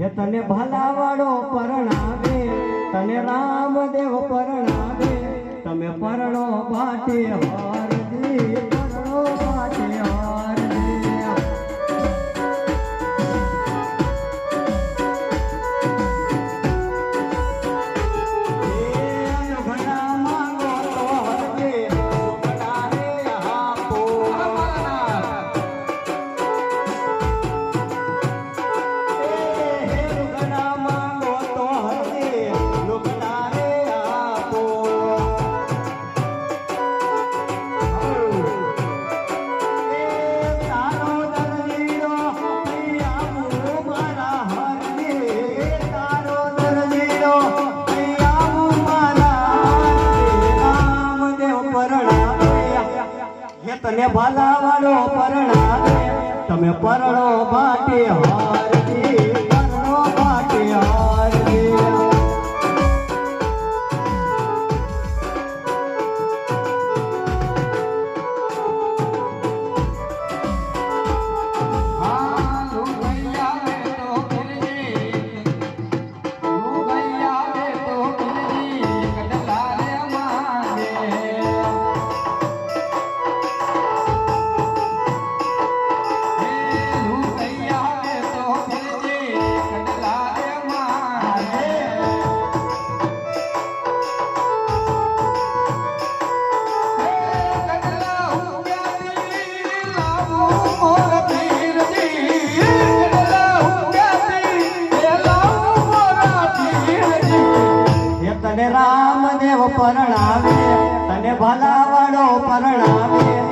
હે તને ભલાવાળો પરણાવે, તને રામદેવ પરણાવે, તમે પરણો બાટે હારજી, પરણો બાટે હારજી. તને ભલાવાળો પરણાવે, તમે પરણો બાટે હારજી, પરણો બાટે હારજી. તને રામદેવ પરણાવે, તને ભલાવાળો પરણાવે,